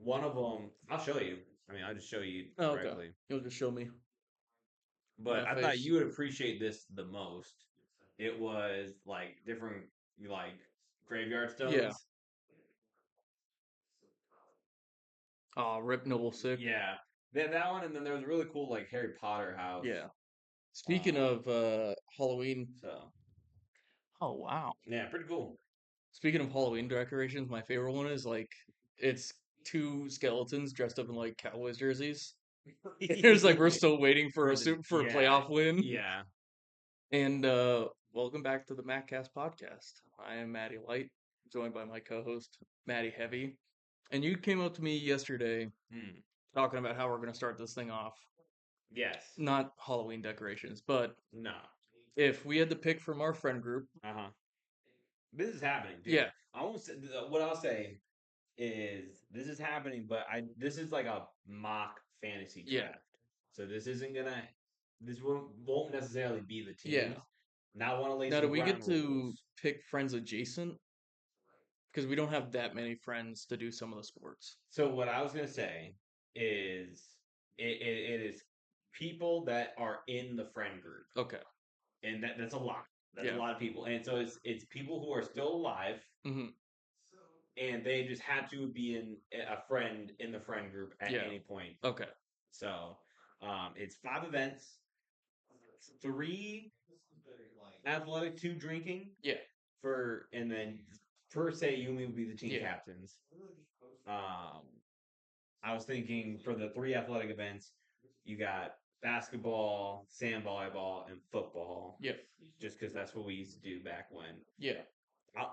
one of them, I'll show you. I mean, I'll just show you Oh, okay. directly. You'll just show me But my I thought face. you would appreciate this the most. It was like different, like graveyard Yeah. stones. Oh, Rip Noble Sick. Yeah, that one, and then there was a really cool like Harry Potter house. Yeah. Speaking Um, of Halloween. so Oh, wow. yeah, pretty cool. Speaking of Halloween decorations, my favorite one is like it's two skeletons dressed up in like Cowboys jerseys. It's like we're still waiting for For a the for a playoff win. yeah. And welcome back to the MattCast podcast. I am Maddie Light, joined by my co-host Maddie Heavy. And you came up to me yesterday Hmm. talking about how we're going to start this thing off. Yes. Not Halloween decorations, but No. if we had to pick from our friend group, Uh-huh. This is happening, dude. yeah, I won't say what I'll say is this is happening, but I this is like a mock fantasy yeah, draft. So this isn't gonna this won't necessarily be the yeah. teams. Now I want to lay Now, do some we get ground to rules. pick friends adjacent? Because we don't have that many friends to do some of the sports. So what I was gonna say is it is people that are in the friend group, Okay. and that's a lot. That's a Yeah. lot of people, and so it's people who are still alive, Hmm. and they just had to be in a friend in the friend group at Yeah. any point. Okay. So it's 5 events, three athletic, two drinking Yeah. and then per se you and me would be the team Yeah. captains. Um, I was thinking for the three athletic events, you got basketball, sand volleyball, and football. Yeah. Just because that's what we used to do back when. Yeah.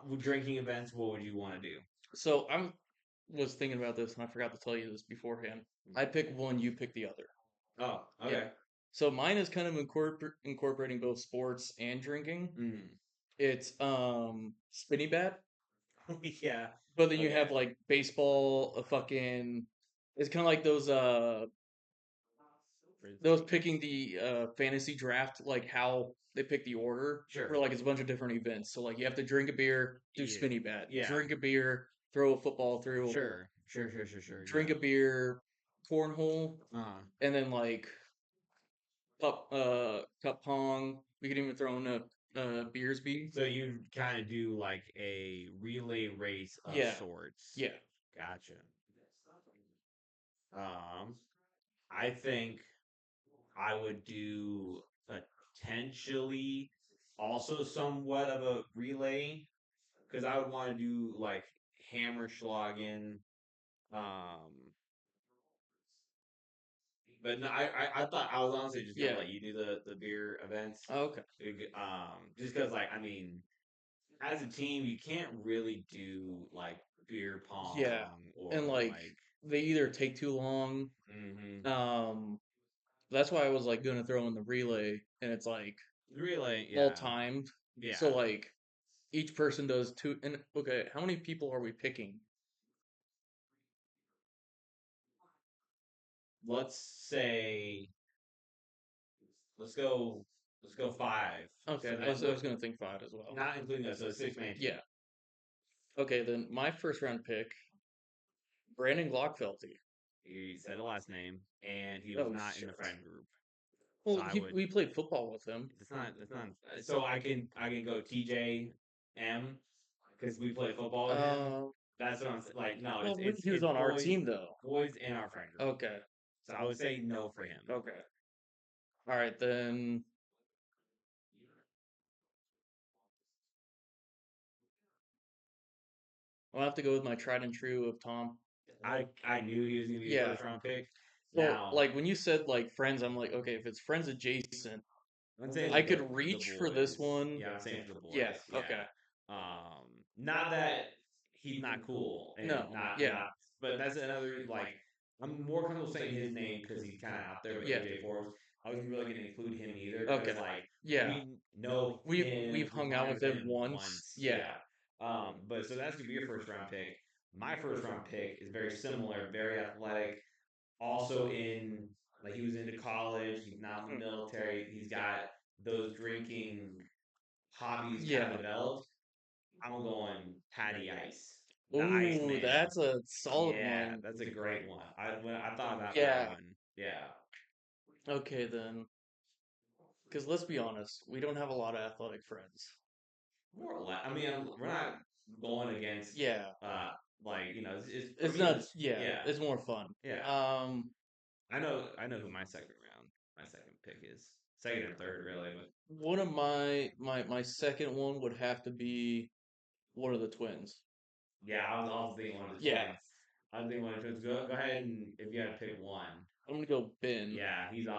With drinking events, what would you want to do? So I was thinking about this and I forgot to tell you this beforehand. I pick one, you pick the other. Oh, Yeah. okay. So mine is kind of incorporating both sports and drinking. Mm. It's spinny bat, Yeah. but then you Okay. have like baseball, a fucking. It's kind of like those picking the fantasy draft, like how they pick the order, Sure. where like it's a bunch of different events. So like you have to drink a beer, do Yeah. spinny bat, Yeah. drink a beer, throw a football through a hole, Sure. Sure. drink a beer, cornhole, Uh, and then like cup pong. We could even throw in a Beersby. so you kind of do like a relay race of Yeah, sorts. yeah, Gotcha. Um, I think I would do potentially also somewhat of a relay because I would want to do like Hammerschlagen. Um, but no, I thought I was honestly just gonna yeah. let you do the beer events. Oh, okay. Just because like I mean, as a team, you can't really do like beer Yeah, pong and or like like. they either take too long. Hmm. Um, that's why I was like gonna throw in the relay, and it's like Relay, all yeah, timed. yeah. So like each person does two. And okay, how many people are we picking? Let's say let's go let's go five. Okay, So I that was what gonna think five as well. not including us, so a 6-man team. Yeah. Okay, then my first round pick, Brandon Glockfelty. He said a last name, and he was Oh not in shit. the friend group. So Well, I would. we played football with him. It's not. So I can go TJM because we played football with him. Uh, That's what I'm like. No, well, he was it's on our team though. boys in our friend group. Okay. So I would say no for him. Okay. All right, then I'll have to go with my tried and true of Tom. I knew he was gonna be a Yeah. first round pick. Well, Now like when you said like friends, I'm like, okay, if it's friends adjacent, I'm saying I the could reach for this boys. one. Yeah, I'm saying for the boys. Yeah. Yeah. Okay. Not that he's not cool and No. Yeah. not, but that's another like I'm more comfortable saying his name because he's kind of out there. But Yeah. AJ Forbes, I wasn't really going to include him either because Okay. like Yeah. we know We've him, we've hung hung out out with with him him once. once. Yeah. Yeah. But so that's gonna be your first round pick. My first round pick is very similar, very athletic, also in like he was into college, he's now in the Mhm. military, he's got those drinking hobbies kind of Yeah. developed. I'm going Patty Ice. The Ooh, Iceman. that's a solid Yeah, one. that's a great one. I thought about that Yeah. one. Yeah. Okay then. Because let's be honest, we don't have a lot of athletic friends. More or less. I mean, we're not going against Yeah. uh like it's for It's me. not. It's Yeah. yeah, It's more fun. yeah. Um. I know who my second pick is. Second and third, really, but One of my second one would have to be one of the twins. yeah, I was thinking one of the Yeah. twins. I was thinking one of the twins. Go ahead and if you had to pick one, I'm gonna go Ben. yeah, he's the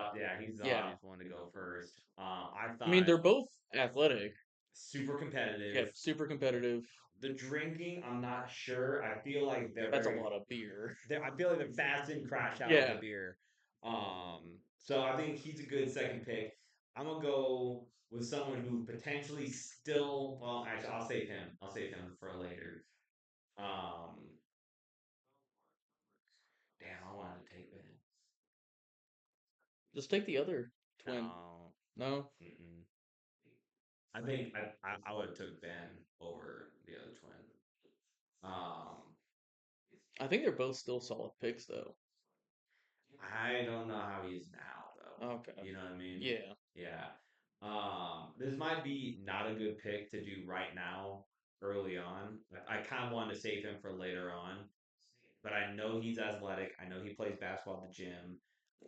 Yeah. obvious one to go first. I I mean, thought they're both athletic. super competitive. Yeah. Super competitive. The drinking, I'm not sure. I feel like they're That's a very lot of beer. I feel like they're fast and crash out with the Yeah. beer. So I think he's a good second pick. I'm gonna go with someone who potentially still. Well, actually, I'll save him. I'll save him for later. Um, damn, I wanted to take Ben. Just take the other twin. No, No, mm-mm. I think I would have took Ben over the other twin. Um, I think they're both still solid picks though. I don't know how he is now though. Okay. You know what I mean? Yeah. Yeah. This might be not a good pick to do right now, early on. I kind of wanted to save him for later on, but I know he's athletic. I know he plays basketball at the gym.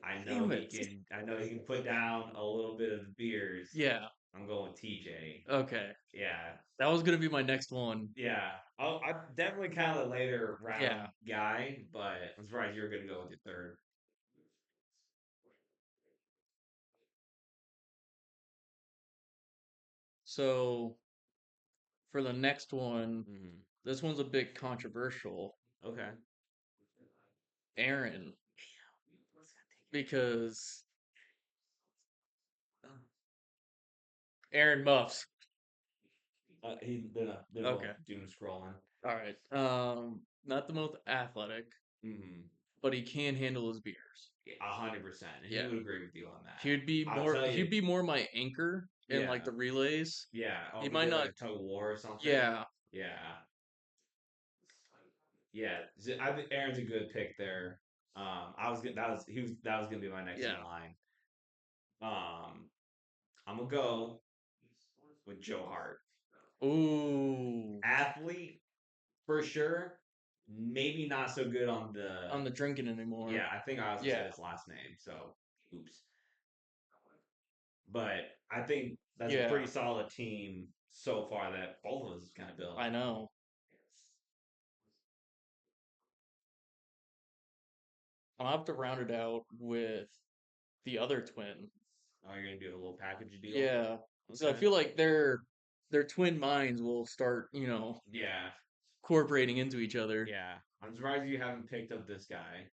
I know Damn he it. can. I know he can put down a little bit of the beers. Yeah. I'm going with TJ. Okay. Yeah, That was gonna be my next one. yeah. I'm definitely kind of a later round Yeah. guy, but I'm surprised you're gonna go with your third. So for the next one, Mm-hmm. this one's a bit controversial. Okay. Aaron, because Aaron Muffs. They're both Okay. doom scrolling. All right. Not the most athletic, Mm-hmm. but he can handle his beers. 100%. He Yeah. would agree with you on He that. would be I'll more tell you. he'd be more my anchor in like Yeah, the relays. yeah. Oh, He if we might did like not a tug of war or something. yeah. Yeah, yeah. I think Aaron's a good pick there. I was gonna that was gonna be my next in Yeah. line. Um, I'm gonna go with Joe Hart. Ooh. Athlete for sure. Maybe not so good on the. On the drinking anymore. Yeah, I think I also Yeah. said his last name. So, oops. But I think that's a Yeah. pretty solid team so far that both of us kind of built. I know. I'll have to round it out with the other twin. Oh, you're gonna do a little package deal? Yeah. So I Okay. feel like their twin minds will start, Yeah, incorporating into each other. yeah. I'm surprised you haven't picked up this guy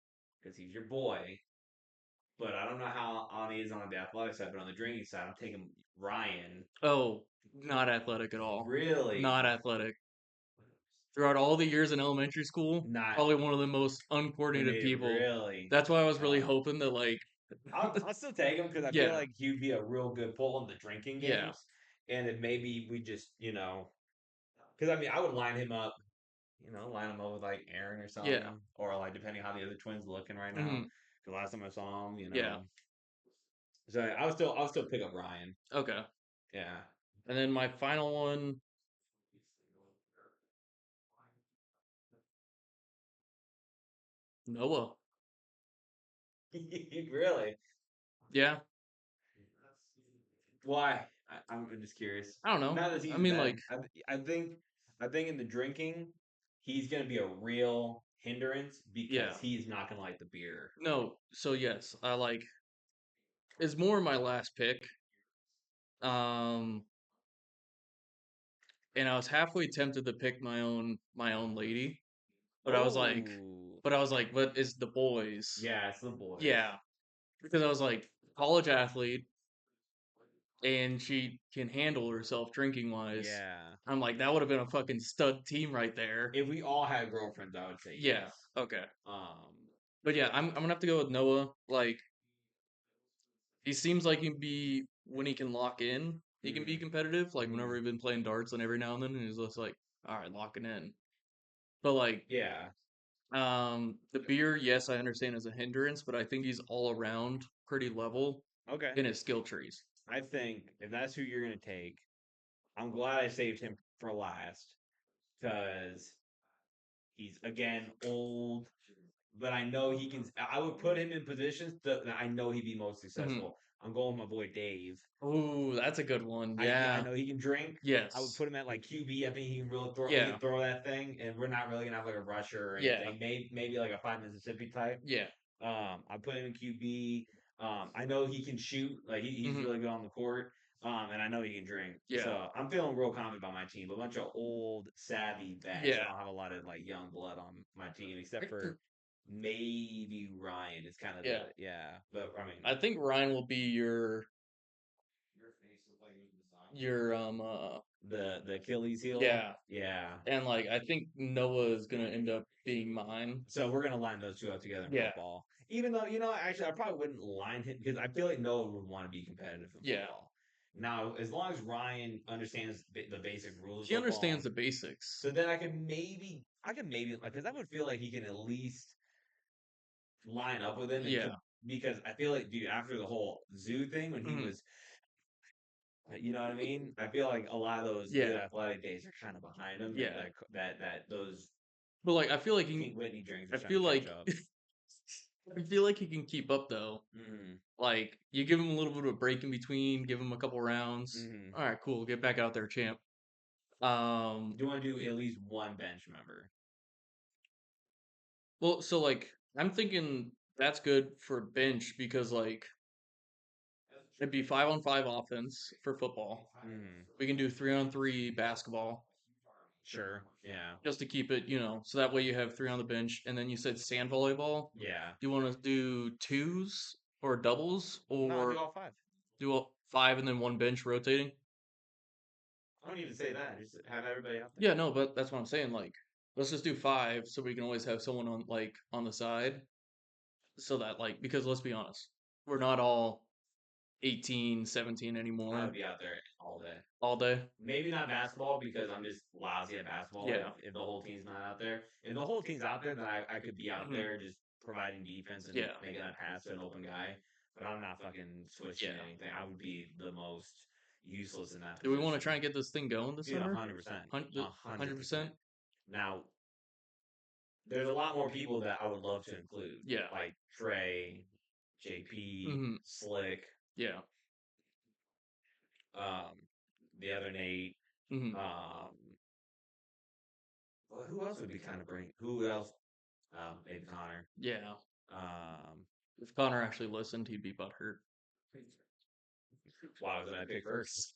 because he's your boy. But I don't know how on he is on the athletic side, but on the drinking side, I'm taking Ryan. Oh, not athletic at all. Really Not athletic. Throughout all the years in elementary school, not probably one of the most uncoordinated coordinated. people. Really. That's why I was really Uh, hoping that I'll still take him because I feel yeah, like he'd be a real good pull in the drinking yeah, games, and then maybe we just because I mean I would line him up. Line him up with like Aaron or yeah. something, or like depending how the other twins looking right now. Hmm. Because last time I saw him, Yeah. so I'll still pick up Ryan. Okay. Yeah. And then my final one, Noah. Really? Yeah. Why? I'm just curious. I don't know. Not that I he's mean, like, bad. I think in the drinking, he's gonna be a real hindrance yeah. because he's not gonna like the beer. No. So yes, I like is more my last pick. Um, and I was halfway tempted to pick my own lady, but I was like, Oh, but it's the boys. yeah, it's the boys. Yeah, because I was like college athlete, and she can handle herself drinking wise. Yeah. I'm like, that would have been a fucking stud team right there. If we all had girlfriends, I would say yes. Yeah. Okay. Um, But yeah, I'm gonna have to go with Noah. Like, he seems like he can be when he can lock in, he can be mhm, competitive. Like whenever mhm. we've been playing darts and every now and then, and he's just like, all right, locking in. But like Yeah. the beer, yes, I understand is a hindrance, but I think he's all around pretty level Okay. in his skill trees. I think if that's who you're gonna take, I'm glad I saved him for last because he's again old, but I know he can. I would put him in positions that I know he'd be most Hmm. successful. I'm going with my boy Dave. Oh, that's a good one. I Yeah. know he can drink. I would Yes. put him at like QB. I think he can really throw. He Yeah. can throw that thing, and we're not really gonna have like a rusher or Yeah. anything. Maybe like a five Mississippi type. Yeah. I put him in QB. I know he can shoot. Like he's Hmm. really good on the court. And I know he can drink. Yeah. So I'm feeling real confident about my team. A bunch of old, savvy vets. I Yeah. don't have a lot of like young blood on my team, except for maybe Ryan. Is kind of the Yeah. yeah. But I mean, I think Ryan will be your the Achilles heel. yeah. Yeah. And like I think Noah is gonna end up being mine. So we're gonna line those two up together in Yeah. football. Even though actually, I probably wouldn't line him because I feel like Noah would want to be competitive in Yeah. football. Now, as long as Ryan understands the basic rules of He understands football, the basics. so then I could maybe because I would feel like he can at least line up with him and Yeah. because I feel like dude after the whole zoo thing when he Hmm. was you know what I mean? I feel like a lot of those good Yeah. athletic days are kind of behind him, and Yeah. that those But like I feel like he Pink Whitney drinks are I starting feel to catch like up. I feel like he can keep up though. Mm-hmm. Like you give him a little bit of a break in between, give him a couple rounds. Mm-hmm. All right, cool. Get back out there, champ. Um, Do you want to do at least one bench member? well, so like I'm thinking that's good for bench because like it'd be 5-on-5 offense for football. Mm-hmm. We can do 3-on-3 basketball Sure. Yeah. just to keep it, so that way you have three on the bench. And then you said sand volleyball. Yeah. Do you want to do twos or doubles No, do or all five. do a five and then one bench rotating? I don't even say that. Just have everybody out there. Yeah, no, but that's what I'm saying. Like, let's just do five so we can always have someone on the side. So that because let's be honest, we're not all 18, 17 I would anymore be out there all day. all day. Maybe not basketball because I'm just lousy at basketball. Yeah. If the whole team's not out there, if the whole team's out there, then I could be out Mhm. there just providing defense and Yeah. making a pass to an open guy. But I'm not fucking switching Yeah. anything. I would be the most useless in that Do we want to position. try and get this thing going this Dude, summer? 100%, a hundred 100%? percent. Now, there's a lot more people that I would love to include, Yeah. like Trey, JP, Hmm. Slick, Yeah. um, the other Nate. Hmm. Um, well, who else would be kind of bring? Who else? Maybe Connor. Yeah. Um, If Connor actually listened, he'd be butthurt. why wasn't I picked first?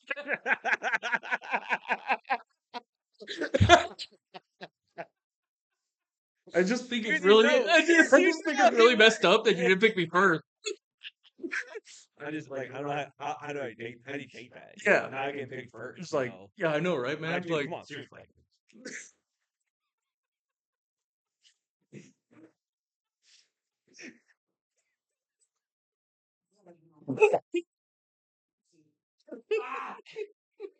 I just think it's Because you really, know, I just, I you just think know it's he really messed would. up that you didn't pick me first. I just like I don't know how do I take how do you take that? Yeah. Now I get picked first. It's like, yeah, I know, right, man? Like, dude, Like, come on, seriously.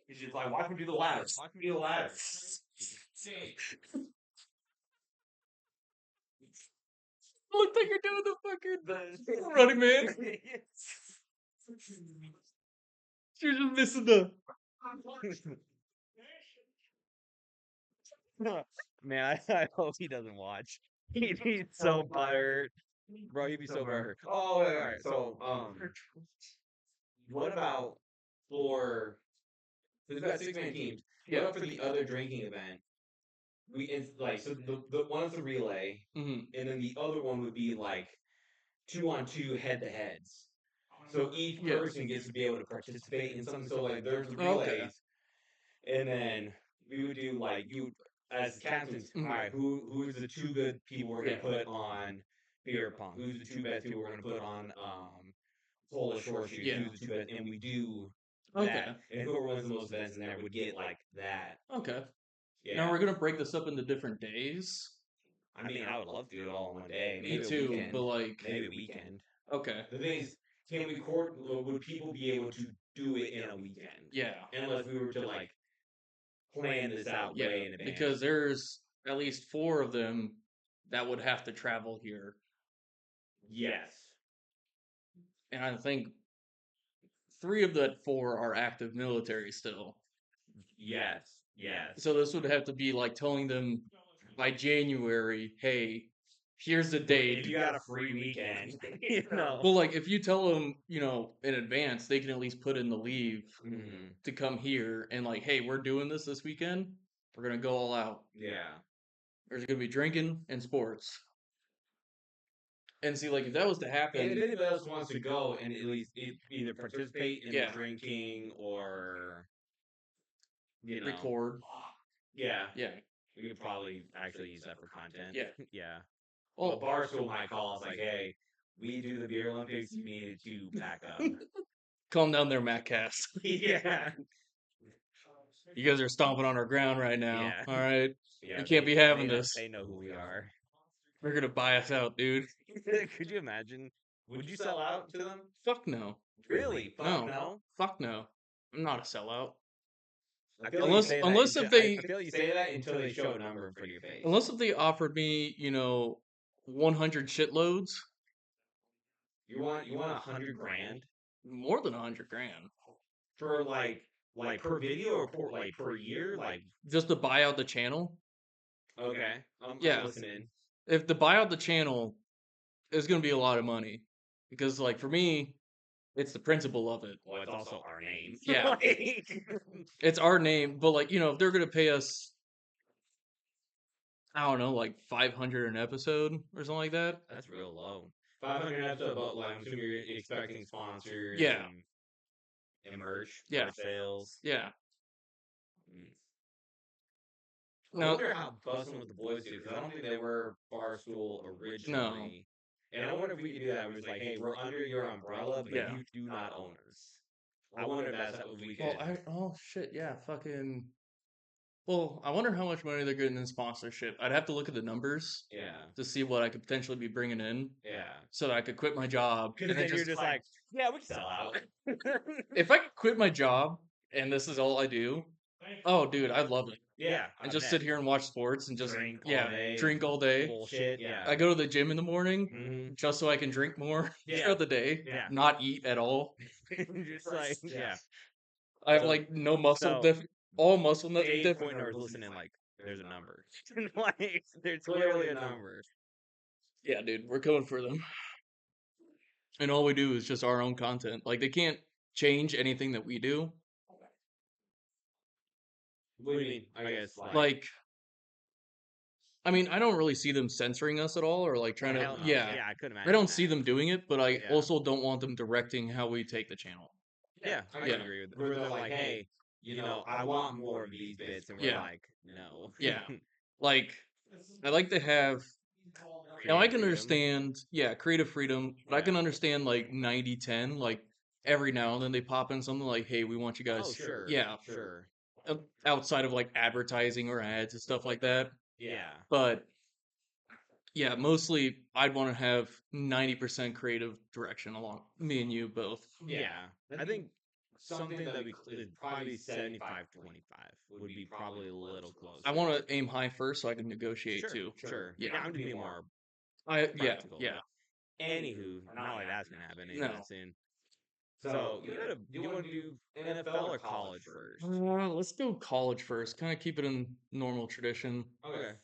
He's just like, why can we do the ladder? Why can we do the ladder? look like you're doing the fucking running man. You're just missing the. Man, I hope he doesn't watch. He'd be so butthurt. Bro, he'd be so butthurt. Oh, wait, all right. So, what about for, because we've got 6-man teams, what Yeah. about for the other drinking event? So the one's the relay, Hmm. and then the other one would be like 2-on-2 head to heads. So each Yeah. person gets to be able to participate in something. So like there's the Oh, okay. relays, and then we would do like you as captains. Mhm. All right, who's the two good people we're gonna Yeah. put on beer pong? Who's the two best people we're gonna put on pole or short shoot? Yeah. Who's the two best? And we do that, Okay. and whoever wins the most events in there would get like that. Okay. Now Yeah. we're gonna break this up into different days. I mean, I would love to do it all in one day. Me Maybe a too, weekend. but like, Maybe a weekend. okay. The thing is, can we court? Would people be able to do it in a weekend? Yeah. Unless we were to like plan this out Yeah. way in Because advance. there's at least 4 of them that would have to travel here. Yes. And I think 3 of that 4 are active military still. Yes. Yes. So this would have to be like telling them by January, hey, here's the date. If you got a free weekend, you know. Well, like if you tell them, in advance, they can at least put in the leave to come here and like, hey, we're doing this weekend. We're gonna go all out. Yeah. There's gonna be drinking and sports. And see, like if that was to happen, And if anybody else wants to go and at least either participate in Yeah. the drinking or record. Yeah. Yeah. We could probably actually use that for content. Yeah. Yeah. Well, Well, Barstool might call us like, hey, we do the beer Olympics, you need to pack up. calm down there, MattCast. Yeah. You guys are stomping on our ground right now. Yeah. All right. Yeah, You can't be having they know- this. They know who we are. They're gonna buy us out, dude. Could you imagine? Would you sell out to them? Fuck no. Really? Fuck no. Fuck no. I'm not a sellout. I feel Unless- like you say unless that if they- I feel like you say that until they show a number in front of your face. Unless if they offered me, 100 shitloads, You want $100,000 more than 100 grand, for like per video or per year? Like, just to buy out the channel. okay, I'm Yeah. listening. If to buy out the channel is gonna be a lot of money, because like for me, it's the principle of it. Well, it's also our name. Yeah. Like- It's our name, but like if they're gonna pay us, I don't know, like 500 an episode or something like that. That's real low. 500 episode, but like, I'm assuming you're expecting sponsors. Yeah. And merch. Yeah. Merch sales. Yeah. I No. wonder how Bussin' with the Boys do, because I don't think they were Barstool originally. And I wonder if we could do that. Where it's like, hey, we're under your umbrella, but Yeah. you do not own us. I wonder if that's what we could. Well, oh shit, yeah, fucking. Well, I wonder how much money they're getting in sponsorship. I'd have to look at the numbers Yeah. to see what I could potentially be bringing in, Yeah. so that I could quit my job. Because then you're just like, yeah, we can sell out. If I could quit my job and this is all I do, oh, dude, I'd love it. Yeah. And just sit here and watch sports and just Drink all day. drink all day. Bullshit. Yeah. I go to the gym in the morning Mhm. just so I can drink more Yeah. throughout the day, Yeah. not eat at all. Just like, yeah. I have So- like no muscle so- all muscle Eight different. pointers listening, like, there's a number. Like, there's clearly a number. Yeah, dude, we're coming for them. And all we do is just our own content. Like they can't change anything that we do. What do you mean? I guess, Like I mean, I don't really see them censoring us at all or like trying hell to no. yeah. I couldn't imagine. I don't see them doing it, but I Yeah. also don't want them directing how we take the channel. Yeah, I can Yeah. agree with that. Where they're like, hey, I want more of these bits, and we're Yeah. like, no. Yeah. Like I like to have now I can Creative understand, creative freedom, but I can Yeah. understand like 90-10, like every now and then they pop in something like, hey, we want you guys Oh, sure. yeah, Sure. outside of like advertising or ads and stuff like that. Yeah. But yeah, mostly I'd want to have 90% creative direction along me and you both. Yeah. I think something that we could probably be 75-25 would be probably a little close. I want to aim high first so I can negotiate sure, too. Sure. Yeah. I'm just being more Yeah, practical. yeah. Anywho, not like that's gonna happen No. anytime soon. So do you want to do NFL or college first? Let's do college first. Kind of keep it in normal tradition Okay.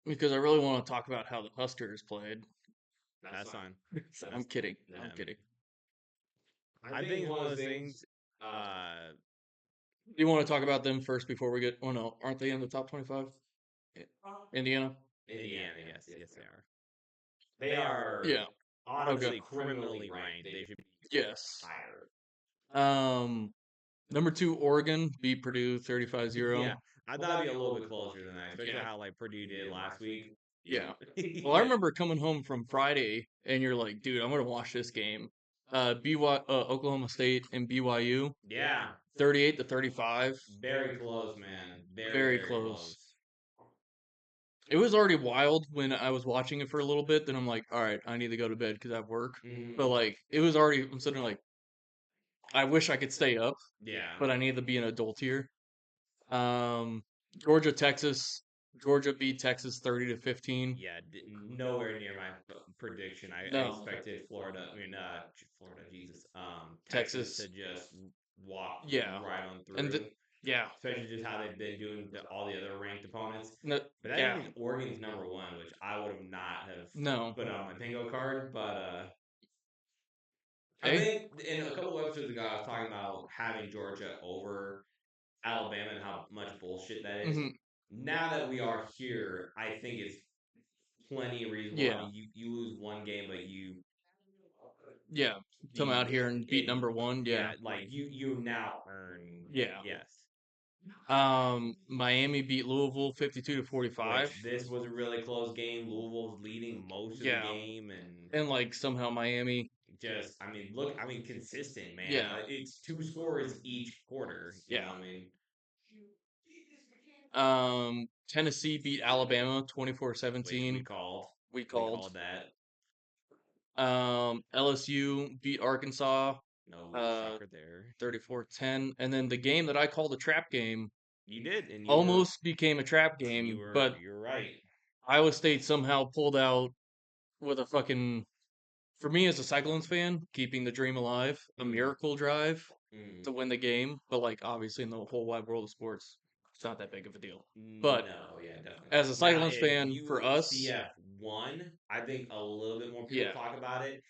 because I really want to talk about how the Huskers played. That's fine. I'm kidding. I'm Yeah. kidding. I think it's one of those things. Do you want to talk about them first before we get? Oh no, aren't they in the top 25? Indiana. Indiana, yes, they are. They are. Yeah. Honestly, criminally ranked. They should be Yes. higher. Number 2, Oregon beat Purdue 35-0. Yeah, I thought it'd be a little bit closer than that, especially Yeah. how like Purdue did last week. Yeah. Well, I remember coming home from Friday, and you're like, "Dude, I'm gonna watch this game." Oklahoma State and BYU, Yeah, 38-35. very close, man. Very close. It was already wild when I was watching it for a little bit. Then I'm like, "All right, I need to go to bed because I have work." Mhm. But like, it was already. I'm sitting there like, I wish I could stay up, Yeah, but I need to be an adult here. Um, Georgia, Texas. Georgia beat Texas 30-15. Yeah, nowhere near my prediction. I No, expected Florida. I mean, Florida, Jesus, Texas Texas. to just walk Yeah, right on and through. yeah, Especially just how they've been doing all the other ranked opponents. no, But that yeah, means Oregon's number one, which I would have not have no. put on my bingo card. But I Hey, think in a couple of episodes ago, I was talking about having Georgia over Alabama and how much bullshit that is. hmm Now that we are here, I think it's plenty reasonable. I yeah, mean, you lose one game, but you yeah. Come the out here and beat it number one. yeah, Yeah, like you now earn yeah. yes. Miami beat Louisville 52-45. Which this was a really close game. Louisville was leading most of the Yeah, game, and and like somehow Miami. just I mean, look, I mean, consistent man. Yeah, It's two scores each quarter. You know, yeah. I mean, Tennessee beat Alabama which 24-17. We we called. called that LSU beat Arkansas no uh shocker there. 34-10. And then the game that I called a trap game You did, and almost became a trap game, but you're right. Iowa State somehow pulled out with a fucking, for me as a Cyclones fan, keeping the dream alive, a Mm, miracle drive mm. to win the game. But like obviously in the whole wide world of sports, it's not that big of a deal. But No, yeah, definitely as a not. Now, Cyclones if fan, for us, UCF won, I think a little bit more people yeah, talk about it.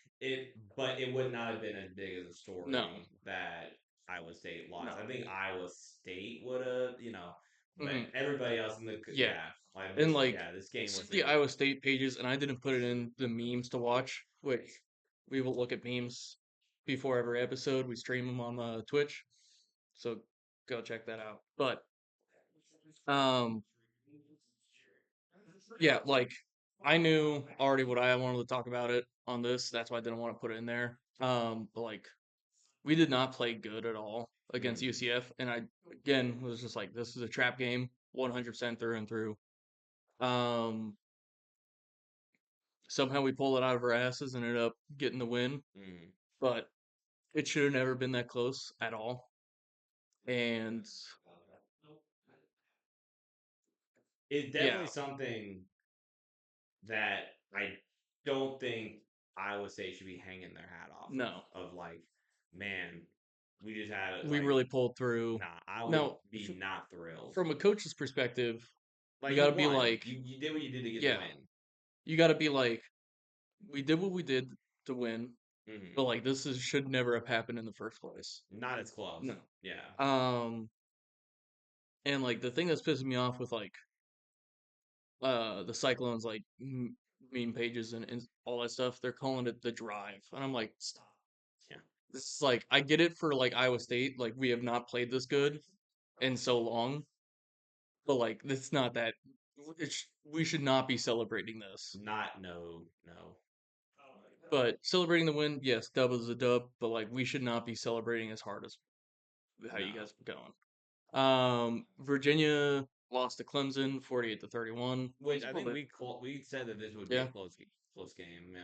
But it would not have been as big as a no, story that Iowa State no, lost. I think Iowa State would have, but hmm everybody else in the yeah. like And like this game some of the wasn't. Iowa State pages, and I didn't put it in the memes to watch, which we will look at memes before every episode. We stream them on Twitch, so go check that out. But um, yeah, like I knew already what I wanted to talk about it on this. That's why I didn't want to put it in there. But like we did not play good at all against Mm, UCF, and I again was just like, this is a trap game, 100% through and through. Um, Somehow we pulled it out of our asses and ended up getting the win, mm. but it should have never been that close at all. And It's yeah, definitely something that I don't think Iowa State should be hanging their hat off no, of. Of like, man, we just had we like really pulled through. nah, I would Now, be not thrilled. from a coach's perspective, you Like got you to be won. like, You did what you did to get the yeah, win. you got to be like, we did what we did to win, but Hmm. like should never have happened in the first place. Not as close. No. Yeah. Um, and like the thing that's pissing me off with like the Cyclones like meme pages and all that stuff, they're calling it the drive, and I'm like, stop. Yeah. This is like, I get it for like Iowa State, like we have not played this good in so long, but like it's not that. We should not be celebrating this. Not no. But celebrating the win, yes, dub is a dub, but like we should not be celebrating as hard as how you No. guys are going. Virginia lost to Clemson 48-31. Which It's a I little think bit, we said that this would be a yeah. close game.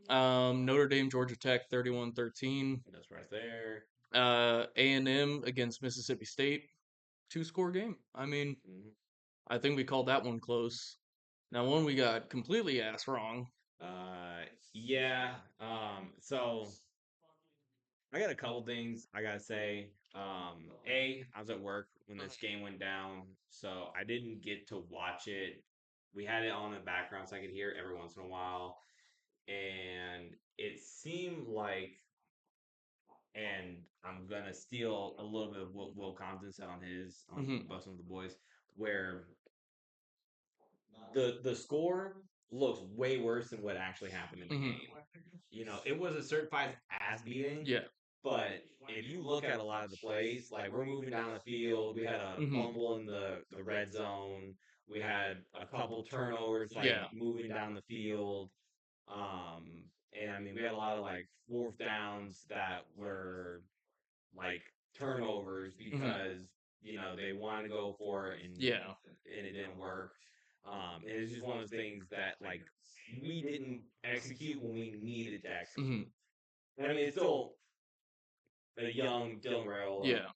Yeah. Notre Dame, Georgia Tech 31-13. That's right there. A&M against Mississippi State, two-score game. I mean, Hmm. I think we called that one close. Now, one we got completely ass wrong. Uh yeah. So I got a couple things I gotta say. I was at work when this game went down, so I didn't get to watch it. We had it on in the background so I could hear it every once in a while, and it seemed like, and I'm gonna steal a little bit of what Will Compton said on his on Hmm Bustin' with the Boys, where the score looks way worse than what actually happened in the hmm game. It was a certified ass beating. Yeah. But if you look at a lot of the plays, like we're moving down the field, we had a hmm fumble in the red zone. We had a couple turnovers, like Yeah. moving down the field. And I mean, we had a lot of like fourth downs that were like turnovers hmm because they wanted to go for it Yeah. and it didn't work. And it's just one of those things that like we didn't execute when we needed to hmm execute. And I mean, it's still a young Dylan Raiola Yeah.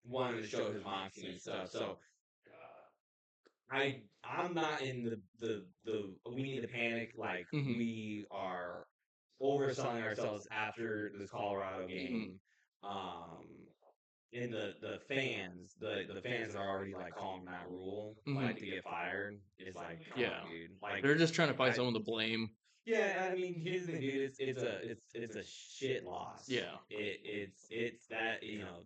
wanting to show his moxie and stuff. So I'm not in the we need to panic like Hmm. we are overselling ourselves after this Colorado Hmm. game. Um, and the fans that are already like calling Matt Rule Hmm. like to get fired is like, come Yeah, on, dude. Like, they're just trying to find I someone to blame. yeah, I mean, here's the thing, dude. It's a shit loss. Yeah. It's that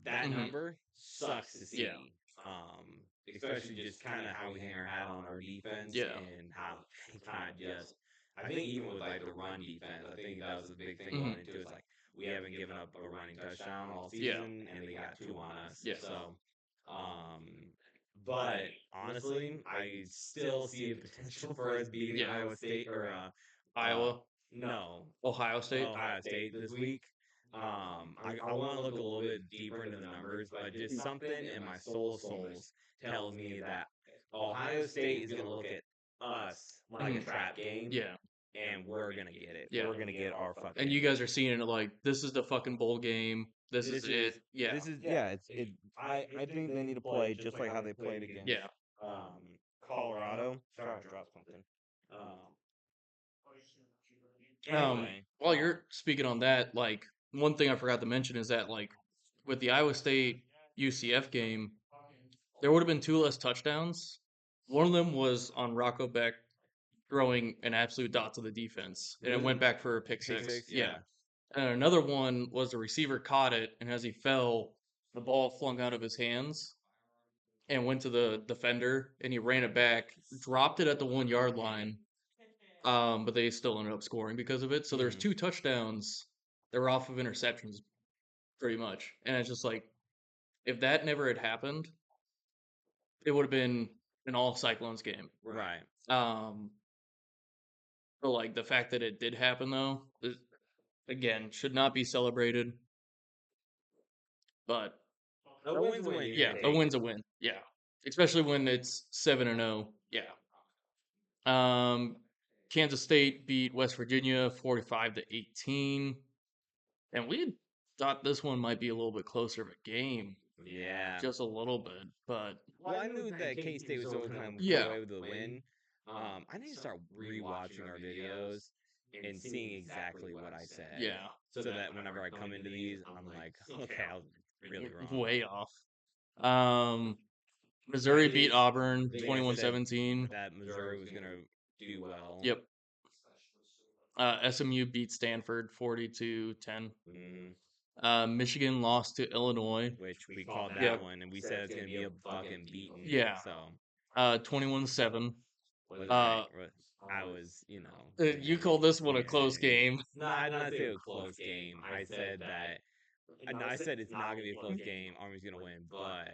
that Hmm. number sucks to Yeah. see. Especially just kind of how we hang our hat on our defense Yeah. and how kind of just. I think even with like the run defense, I think that was the big thing Hmm. going into it. Is like we haven't given up a running touchdown all Yeah. season, and they got two on us. Yeah. So, um, but honestly, I still see the potential for us beating Yeah. Iowa State or Iowa, no, Ohio State. Ohio State this week. I want to look a little bit deeper into the numbers, but just something in my soul of souls tells me that Ohio State is going to look at us like a Mhm. trap game, Yeah. and we're going to get it. Yeah. We're going to get our And fucking. you guys are seeing it like this is the fucking bowl game. This is it. Yeah. This is yeah. I think they need to play just like how they played against Yeah. Colorado. Sorry, I dropped something. Um, Um, anyway, while you're speaking on that, like one thing I forgot to mention is that like with the Iowa State UCF game, there would have been two less touchdowns. One of them was on Rocco Beck throwing an absolute dot to the defense, and it went back for a pick pick six. six, Yeah. yeah. And another one was the receiver caught it, and as he fell, the ball flung out of his hands and went to the defender, and he ran it back, dropped it at the 1 yard line. But they still ended up scoring because of it. So there's Mhm. two touchdowns that were off of interceptions, pretty much. And it's just like, if that never had happened, it would have been an all Cyclones game. Right. Um, but like the fact that it did happen though, again, should not be celebrated. But A win's a win. You're yeah, gonna a take win's it. a win. Yeah, especially when it's 7-0. Yeah. Um, Kansas State beat West Virginia 45-18, and we had thought this one might be a little bit closer of a game, Yeah. just a little bit. But Well, I knew that K State was always going to come yeah, away with a win. I need to start rewatching our videos and seeing exactly what I said, yeah, so that whenever I come into these, I'm like, okay, I was really wrong. way off. Um, I Missouri beat Auburn think I said 21-17. that Missouri was going to do well. Yep. SMU beat Stanford 40-10. Mhm. Michigan lost to Illinois. Which we called that Yep. one, and we said it's going to be a fucking beating. Yeah. So 21-7. was Uh, right. I was, you call this one a yeah. close game. No, I did not say it was a close game. I said that. No, I said it's not gonna be a close game. Army's gonna win, but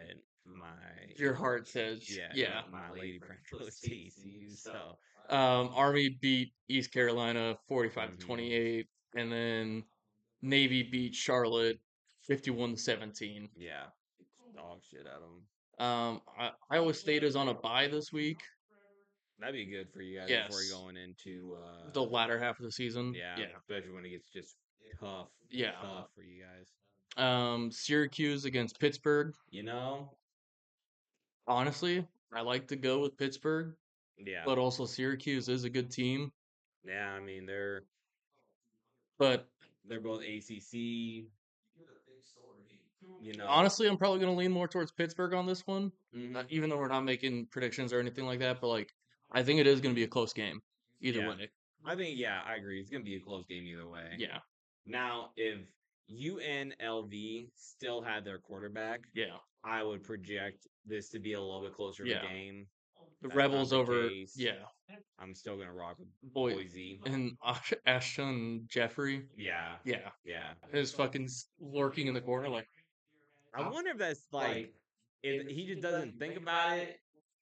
my Your heart says, yeah, yeah. my lady friend chose TCU. So Army beat East Carolina 45 to mhm. 28, and then Navy beat Charlotte 51-17. Yeah, dog shit out of them. Iowa State is on a bye this week. That'd be good for you guys before you're Yes, going into the latter half of the season. yeah, Yeah, especially when it gets just tough, yeah. tough for you guys. Syracuse against Pittsburgh. You know, Honestly, I like to go with Pittsburgh, yeah, but also Syracuse is a good team. yeah. I mean, But they're both ACC. You know, honestly, I'm probably going to lean more towards Pittsburgh on this one, mhm. even though we're not making predictions or anything like that. But like, I think it is going to be a close game either Yeah. way. I think yeah, I agree. It's gonna be a close game either way. Yeah, Now, if UNLV still had their quarterback, yeah, I would project this to be a little bit closer of a yeah. game. The That's not Rebels the over, case. yeah, I'm still gonna rock with boy, Boise. and Ashton Jeffrey, Yeah, yeah, yeah. is fucking lurking in the corner like, I wonder if that's like if he just doesn't think about it,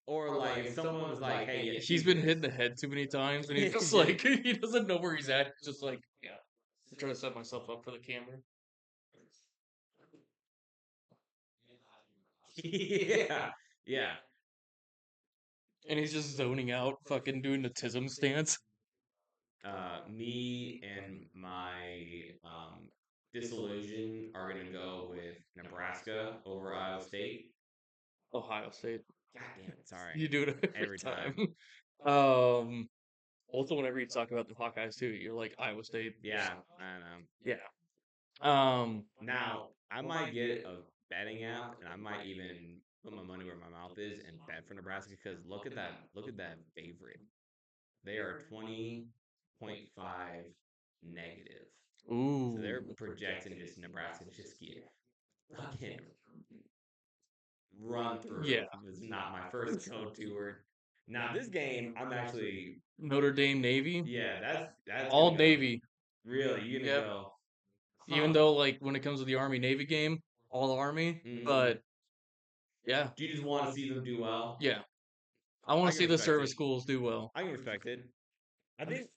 or like if someone was like, "Hey, yeah, he's do been this." hit in the head too many times, and he's just Just- like, he doesn't know where he's at. Just like, yeah, I'm trying to set myself up for the camera. yeah, yeah. And he's just zoning out, fucking doing the Tism stance. Me and my disillusioned are gonna go with Nebraska over Iowa State. Ohio State. God damn it! Sorry, You do it every every time. time. Also, whenever you talk about the Hawkeyes too, you're like Iowa State. Yeah, I know. Yeah. Um, Now I might get a betting app, and I might even put my money where my mouth is and bet for Nebraska because look at that! Look at that favorite. They are 20.5 negative. So ooh. they're projecting just Nebraska to just get fucking run through. Yeah. Was not my first go-to word. Now this game, I'm actually, Notre Dame Navy. yeah, that's gonna All go. Navy. Really, you're gonna Yep. go, Even huh? though, like, when it comes to the Army Navy game, all Army. Mm-hmm. But yeah. Do you just want to see them do well? Yeah. I want I to can see the respect service it. schools do well. I can respect it. I think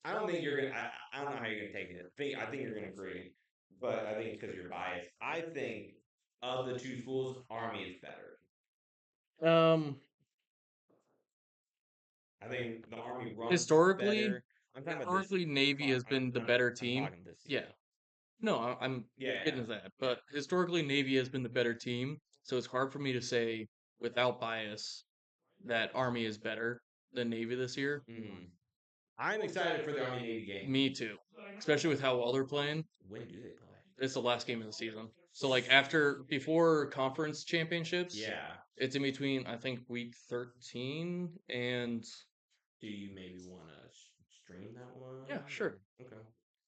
I don't think you're gonna. I don't know how you're gonna take it. I think you're gonna agree, but I think it's because you're biased. I think of the two schools, Army is better. Um, I think the Army runs historically, better. I'm talking about this. historically, Navy has been the better I'm team. talking this Yeah. season. No, I'm Yeah, getting to that. But historically, Navy has been the better team. So it's hard for me to say without bias that Army is better than Navy this year. yeah. I'm excited for the Army Navy game. Me too. Especially with how well they're playing. When do they play? It's the last game of the season. So like before conference championships, Yeah. it's in between I think week 13 and Do you maybe want to stream that one? yeah, sure. Okay.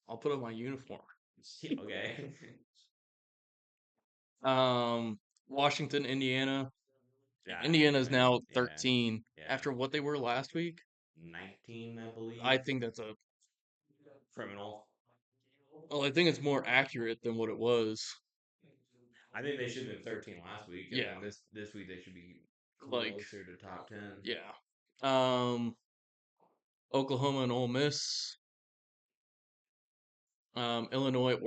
I'll put on my uniform. Yeah, okay. Um, Washington, Indiana. Yeah. Indiana's I mean, now yeah. 13 Yeah. after what they were last week. 19, I believe. I think that's a Criminal. well, I think it's more accurate than what it was. I think they should have been 13 last week, and Yeah, then this week they should be like closer to top 10. yeah. Um, Oklahoma and Ole Miss. Illinois,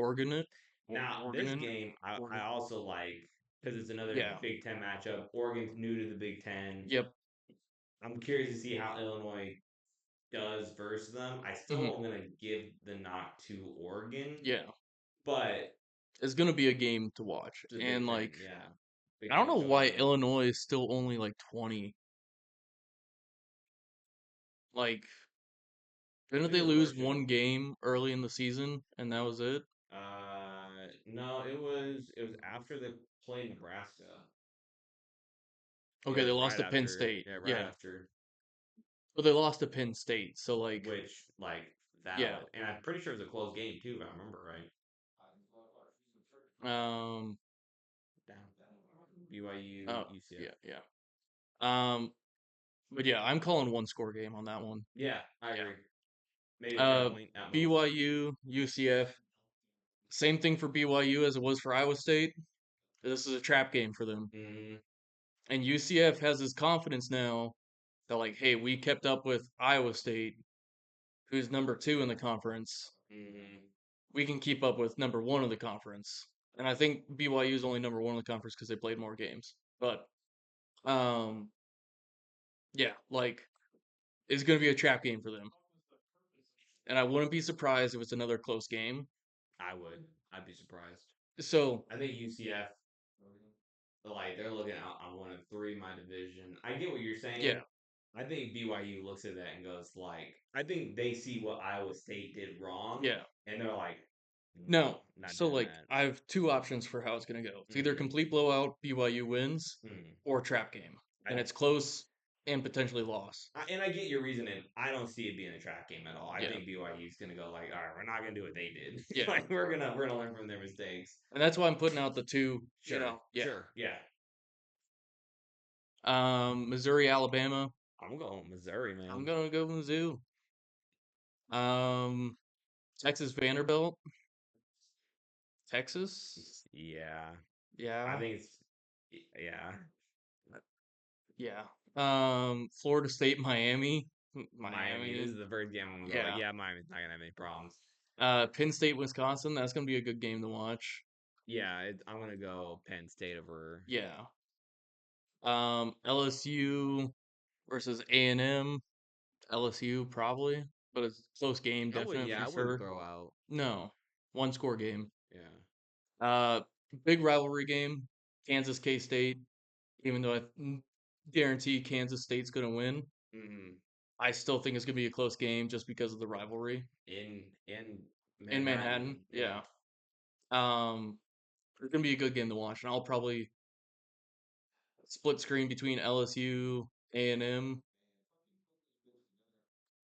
Now, this Oregon. game, I also like because it's another Yeah. Big Ten matchup. Oregon's new to the Big Ten. Yep. I'm curious to see how Illinois does versus them. I Hmm. still am going to give the knock to Oregon, Yeah. but It's gonna be a game to watch, the Big and Ten, like yeah. I Big don't Ten know why showdown. Illinois is still only like 20. Like, didn't Maybe they the lose first year. one game early in the season and that was it? No, it was after they played Nebraska. Okay, Yeah, they lost right to Penn after. State. Yeah, right Yeah, after. but they lost to Penn State, so like, Which like yeah. valid, and I'm pretty sure it was a close game too, if I remember right. Um. Down. BYU, Oh, UCF. yeah, yeah. But yeah, I'm calling one score game on that one. Yeah, I agree. Maybe Yeah. a 10 point at most. BYU, UCF. Same thing for BYU as it was for Iowa State. This is a trap game for them. Mm-hmm. And UCF has this confidence now that, like, hey, we kept up with Iowa State, who's number 2 in the conference. Mm-hmm. We can keep up with number 1 of the conference. And I think BYU is only number 1 in the conference because they played more games. But, um, yeah, like, it's going to be a trap game for them. And I wouldn't be surprised if it's another close game. I would. I'd be surprised. So, I think UCF, like they're looking out on 1 and 3 in my division. I get what you're saying. yeah, I think BYU looks at that and goes like, I think they see what Iowa State did wrong, yeah. and they're like, no, No. not So, doing like, that. I have two options for how it's going to go. It's either Mm-hmm. complete blowout, BYU wins, Mm-hmm. or trap game. I, And it's close and potentially loss. and I get your reasoning. I don't see it being a track game at all. I Yeah. think BYU's gonna go like, all right, we're not gonna do what they did. Yeah. Like we're gonna learn from their mistakes. And that's why I'm putting out the two, Sure, yeah. sure, yeah. Missouri, Alabama. I'm going with Missouri, I'm man. gonna go Mizzou. Um, Texas, Vanderbilt. Texas. Yeah, I Yeah, think it's yeah. yeah. Florida State, Miami. Miami. This is Miami. the first game I'm gonna go like, Yeah. yeah, Miami's not gonna have any problems. Penn State, Wisconsin. That's gonna be a good game to watch. Yeah, I'm gonna go Penn State over. Yeah. LSU versus A&M. LSU probably. but it's a close game, I definitely wouldn't for throw out. no one score game. Yeah. Uh, big rivalry game, Kansas K State. Even though guarantee Kansas State's gonna win, Hmm. I still think it's gonna be a close game just because of the rivalry In in Manhattan. Manhattan. Yeah. Yeah, it's gonna be a good game to watch, and I'll probably split screen between LSU, A&M,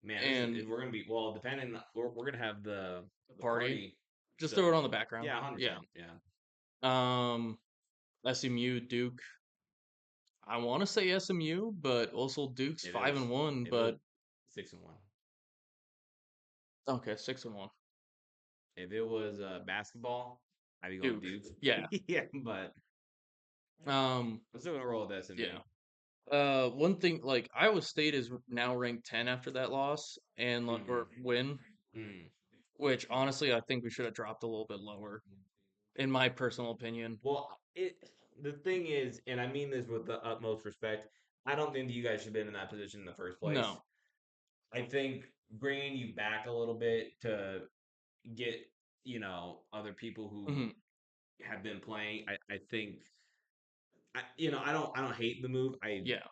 Man, this and is we're gonna be well. Depending, we're gonna have the the party. party. Just throw it So on the background. yeah, 100%. Yeah. Yeah, Um, SMU, Duke. I want to say SMU, but also Duke's it five is. and one. If it was But 6-1, okay, 6-1. if it was basketball, I'd be going Duke. Duke. Yeah. Yeah, but Um. I'm still gonna roll with SMU. Yeah. One thing like Iowa State is now ranked 10 after that loss and or Hmm. win, Hmm. which honestly I think we should have dropped a little bit lower, in my personal opinion. Well, the thing is, and I mean this with the utmost respect. I don't think that you guys should have been in that position in the first place. No. I think bringing you back a little bit to get other people who Hmm. have been playing. I think I don't hate the move. Yeah.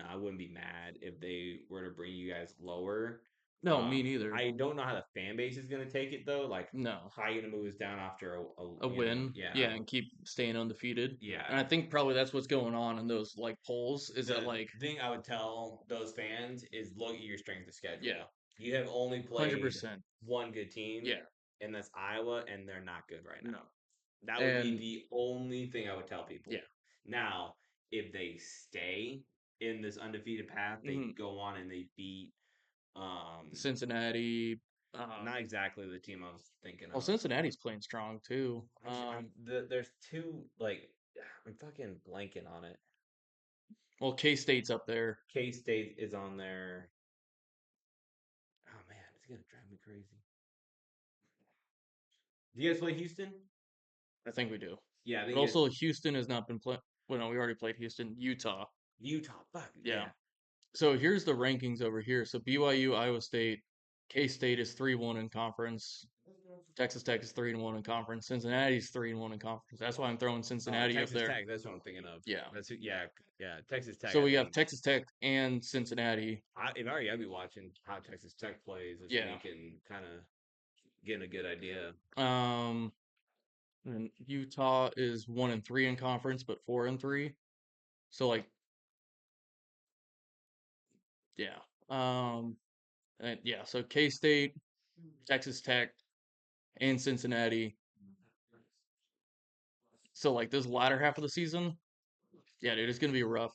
I wouldn't be mad if they were to bring you guys lower. No, me neither. I don't know how the fan base is gonna take it though. Like, No. how you gonna move us down after A win, yeah, yeah, and keep staying undefeated. And yeah. I think probably that's what's going on in those like polls is that The like thing I would tell those fans is look at your strength of yeah, schedule. You have only played 100%. one good team, Yeah. and that's Iowa, and they're not good right No. now. That would be And the only thing I would tell yeah. people. Now, if they stay in this undefeated path, they Hmm. go on and they beat Cincinnati not exactly the team I was thinking well of. Cincinnati's playing strong too. There's two like I'm fucking blanking on it. Well K-State's up there. K State is on there. Oh man, it's gonna drive me crazy. Do you guys play Houston? I think we do. Yeah, I But think it's also Houston has not been playing. Well, no, we already played Houston, Utah. Utah. Fuck Yeah. yeah. So here's the rankings over here. So BYU, Iowa State, K State is 3-1 in conference. Texas Tech is 3-1 in conference. Cincinnati's 3-1 in conference. That's why I'm throwing Cincinnati up Texas there. Tech. That's what I'm thinking of. Yeah. Yeah. Texas Tech. So I we have think Texas Tech and Cincinnati. if I were you, I'd be watching how Texas Tech plays this Yeah. week and kind of getting a good idea. Um, and Utah is 1-3 in conference, but 4-3. So like, yeah. And yeah. So K State, Texas Tech, and Cincinnati. So like this latter half of the season, yeah, dude, it's gonna be rough.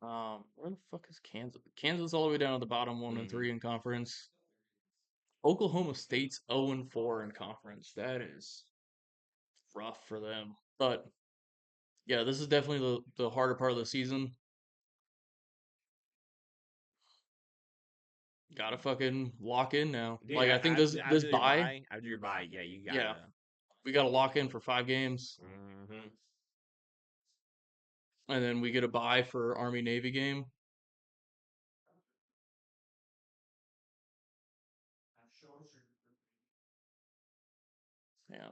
Where the fuck is Kansas? Kansas all the way down at the bottom, one and Hmm. three in conference. Oklahoma State's 0-4 in conference. That is rough for them. But yeah, this is definitely the harder part of the season. Gotta fucking lock in now. Yeah, Like I think this bye, after your buy, yeah, you yeah, gotta. we gotta lock in for 5 games, Hmm. and then we get a bye for Army Navy game. Yeah.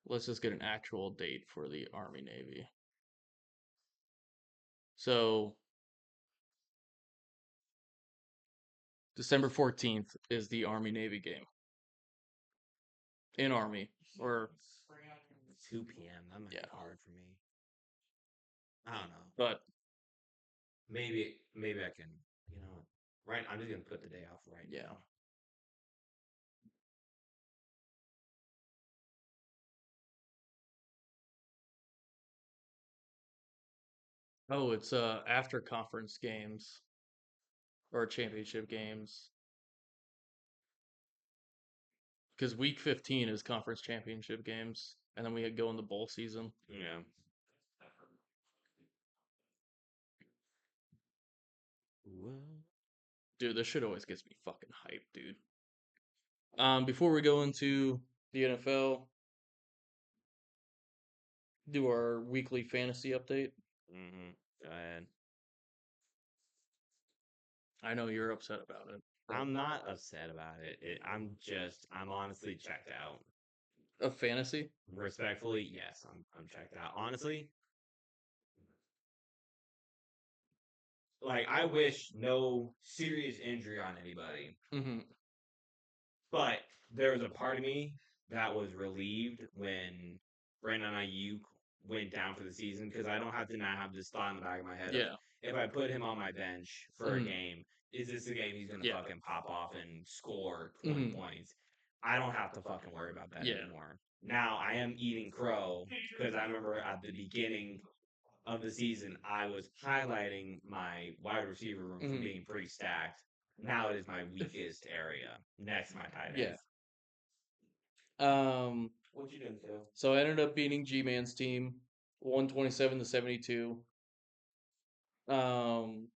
Let's just get an actual date for the Army Navy. So December 14th is the Army Navy game in Army or 2 p.m. That might yeah, be hard for me. I don't know. but Maybe I can. You know, right? I'm just gonna put the day off right yeah. now. Oh, it's after conference games or championship games because week 15 is conference championship games, and then we go in the bowl season. Yeah. Well, Dude, this shit always gets me fucking hyped, dude. Before we go into the NFL, do our weekly fantasy update. go ahead. I know you're upset about it. I'm not upset about it. I'm honestly checked out. Of fantasy? Respectfully, yes, I'm checked out. Honestly, like I wish no serious injury on anybody, Mm-hmm. but there was a part of me that was relieved when Brandon Ayuk went down for the season because I don't have to now have this thought in the back of my head of Yeah. if I put him on my bench for a Mm-hmm. game, is this the game he's gonna Yeah. fucking pop off and score 20 Mm-hmm. points? I don't have to fucking worry about that Yeah. anymore. Now I am eating crow because I remember at the beginning of the season, I was highlighting my wide receiver room for Mm-hmm. being pretty stacked. Now it is my weakest area next to my tight Yeah. ends. Um. What you doing, Phil? So I ended up beating G-Man's team, 127-72. Um.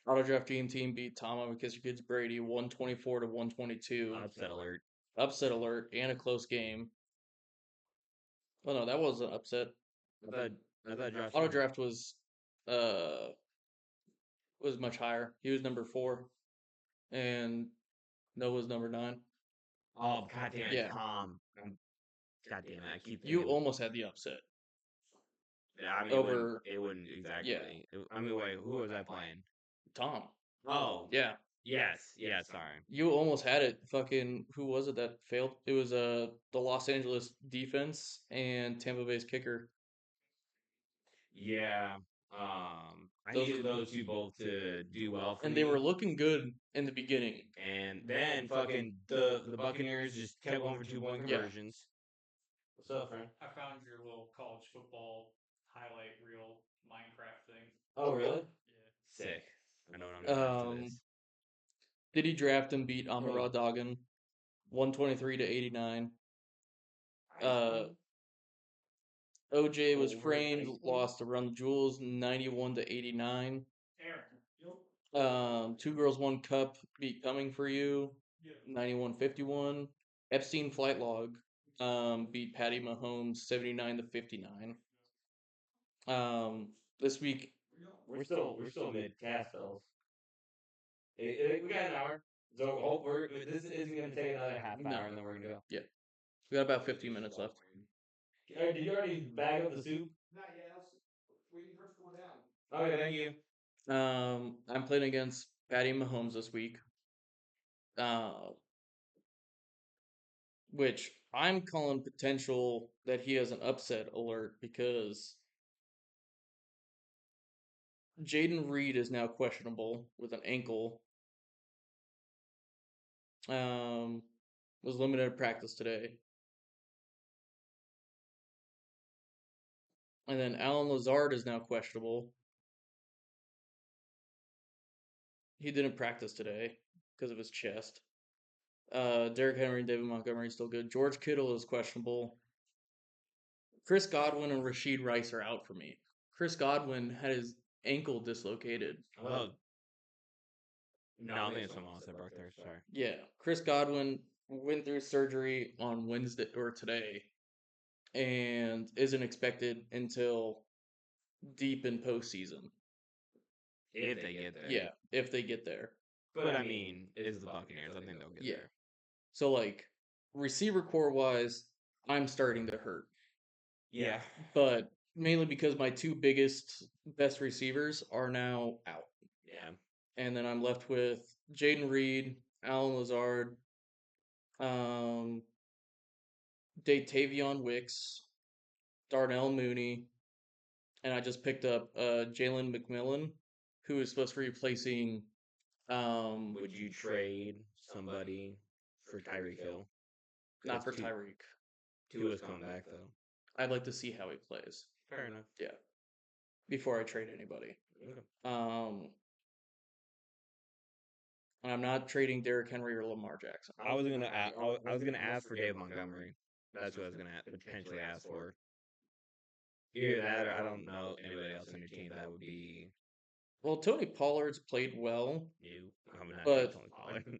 Auto Draft team beat Tom because your kid's Brady, 124-122. Upset alert. Upset alert and a close game. Oh no, that was an upset. I thought I thought Josh Auto won. draft uh was much higher. He was number 4, and Noah was number 9. Oh god damn it, Yeah, Tom. God damn it, I keep you thinking. almost had the upset Yeah, I mean over. it wouldn't Yeah, exactly. I mean wait, who was I playing? Tom. Oh Yeah, yes, yeah, sorry. you almost had it. Fucking who was it that failed? It was the Los Angeles defense and Tampa Bay's kicker. Yeah. I Those needed those two both to do well for and they were me. looking good in the beginning. And then fucking the Buccaneers just kept going for 2 point Yeah. conversions. What's up, friend? I found your little college football highlight reel Minecraft thing. Oh, really? Yeah. Sick. I know what I'm doing after this. Did he draft and beat Amara Doggin 123-89? Uh, OJ was framed, lost to Run the Jewels 91-89. Two Girls One Cup beat Coming for You 91-51. Epstein Flight Log beat Patty Mahomes 79-59. This week, We're still mid cast fellas. We got an hour. So this isn't gonna take another half no, hour and then we're gonna go. yeah, we got about 15 minutes left. Did you already bag up the soup? Okay, thank you. I'm playing against Patty Mahomes this week, which I'm calling potential that he has an upset alert because Jaden Reed is now questionable with an ankle. Was limited at practice today. And then Alan Lazard is now questionable. He didn't practice today because of his chest. Derrick Henry and David Montgomery is still good. George Kittle is questionable. Chris Godwin and Rashid Rice are out for me. Chris Godwin had his ankle dislocated. Oh, no, I think it's someone else that broke there. Sorry. Yeah, Chris Godwin went through surgery on Wednesday or today and isn't expected until deep in postseason. If they get there. Yeah, if they get there. But I mean, it is the Buccaneers. I think they'll get Yeah. there. So like receiver core wise, I'm starting to hurt. Yeah. But mainly because my two best receivers are now out. Yeah. And then I'm left with Jaden Reed, Alan Lazard, Datavion Wicks, Darnell Mooney, and I just picked up Jalen McMillan, who is supposed to be replacing. Would you trade somebody for Tyreek Hill? Not for Tyreek. Tua's coming back though. I'd like to see how he plays. Fair enough. Yeah. Before I trade anybody. Okay. And I'm not trading Derrick Henry or Lamar Jackson. I was gonna ask for Dave Montgomery. That's what I was gonna potentially ask for. Either that, or I don't know anybody else on your team that would be Well, Tony Pollard's played well. new. I'm not But Tony Pollard.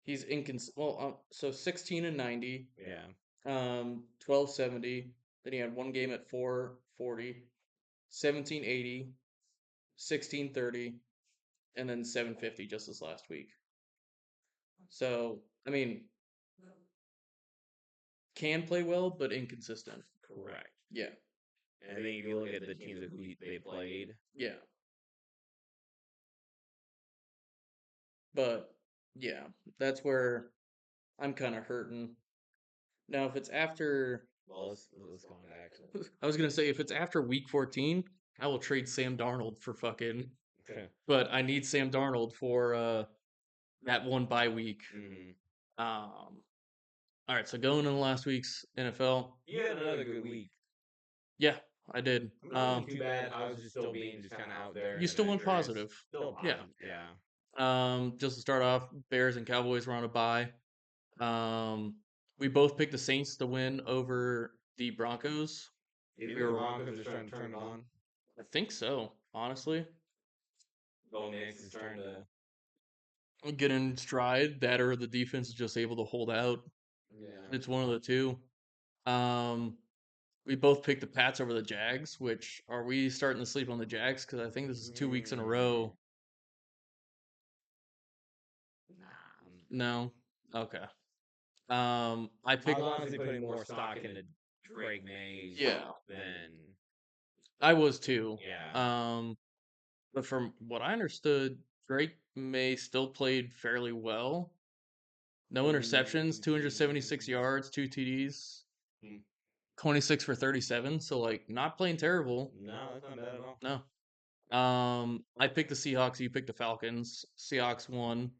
he's inconsistent. Well, so 16-90. Yeah. 1270. Then he had one game at 440. 1780. 1630. and then 750 just this last week. So, I mean, can play well, but inconsistent. Correct. Yeah. And I think if you look at the teams that who they played, Yeah. But yeah, that's where I'm kind of hurting. Now, if it's after, well, let's go on to Axel. I was gonna say if it's after week 14, I will trade Sam Darnold for fucking. Okay. But I need Sam Darnold for that one bye week. Mm-hmm. All right, so going into last week's NFL, You had another good week. yeah, I did. I mean, it wasn't too bad. I was just still being just kind of out there. You still went positive. Still Yeah. positive. Yeah. Just to start off, Bears and Cowboys were on a bye. We both picked the Saints to win over the Broncos. You think the Broncos are starting to turn it on? I think so, honestly. Bo Nix is starting to. Get in stride. That or the defense is just able to hold out. Yeah. It's one of the two. We both picked the Pats over the Jags, which are we starting to sleep on the Jags? Because I think this is 2 weeks in a row. No. Okay. I picked. I was honestly putting more stock into Drake Mays than. I was too. Yeah. But from what I understood, Drake May still played fairly well. No interceptions, 276 yards, 2 TDs, 26 for 37. So like not playing terrible. No, that's not bad at all. No. I picked the Seahawks. You picked the Falcons. Seahawks won.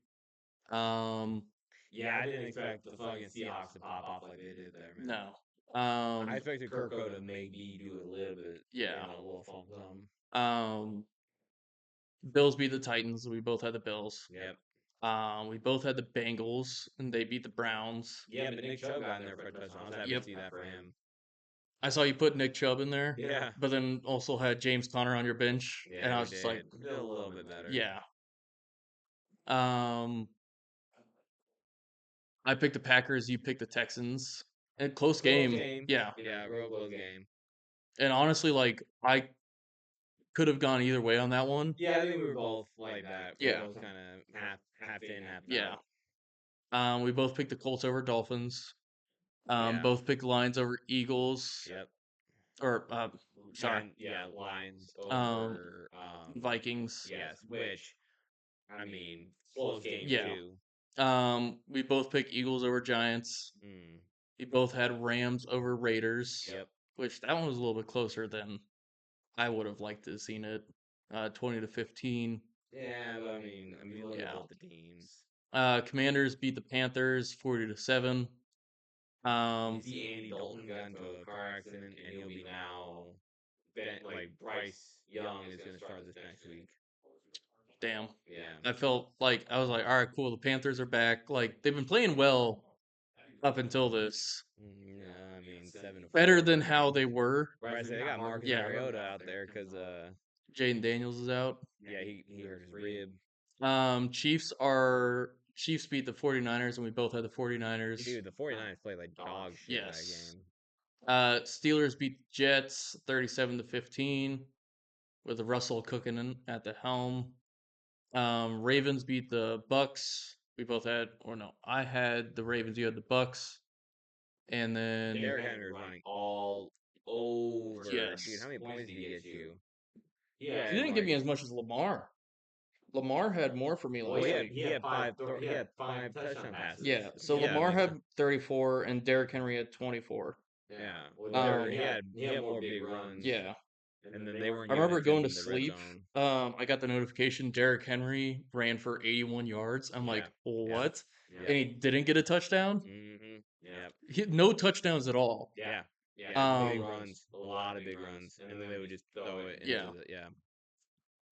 Yeah, I didn't expect the fucking Seahawks to pop off like they did there, man. No. I expected Kirko to maybe do a little bit. Yeah. A little something. Bills beat the Titans. We both had the Bills. Yep. We both had the Bengals, and they beat the Browns. Yeah, but Nick Chubb got in there for a touchdown. I was happy to see that for him. I saw you put Nick Chubb in there. Yeah. But then also had James Conner on your bench. Yeah, and I was just like, did a little bit better. Yeah. I picked the Packers. You picked the Texans. And close game. Yeah. Yeah, real close game. And honestly, like I could have gone either way on that one. Yeah, I think we were both like that. We Yeah. were both kind of half in, half Yeah. out. We both picked the Colts over Dolphins. Both picked Lions over Eagles. Yep. Or sorry. Lions over Vikings. Yes, which I mean, close game too. We both picked Eagles over Giants. We both had Rams over Raiders. Yep. Which that one was a little bit closer than I would have liked to have seen it. 20-15. Yeah, but I mean, you look at both the teams. Commanders beat the Panthers 40-7. You see Andy Dalton got into a car accident, and he'll be now. Like Bryce Young is going to start this next week. Damn. Yeah. I felt like I was like, all right, cool. The Panthers are back. Like they've been playing well up until this. Yeah, I mean, 7-4. Better than how they were. Right, so they got Marcus Mariota out there because Jaden Daniels is out. Yeah, he hurt his rib. Chiefs beat the 49ers, and we both had the 49ers. Dude, the 49ers played like dog shit that game. Steelers beat the Jets 37-15 with Russell cooking at the helm. Ravens beat the Bucks. We both had, or no, I had the Ravens. You had the Bucks, and then Derrick Henry running all over. Yes. Dude, how many points did he get you? He didn't give me as much as Lamar. Lamar had more for me last week. He had five touchdown passes. Yeah, so Lamar had 34 and Derrick Henry had 24. Yeah. He had more big runs. Yeah. And then they weren't. I remember going to sleep. I got the notification Derrick Henry ran for 81 yards. I'm like, what? Yeah. And he didn't get a touchdown? Yeah. No touchdowns at all. Yeah. Yeah. Big runs. A lot of big runs. And then they would just throw it into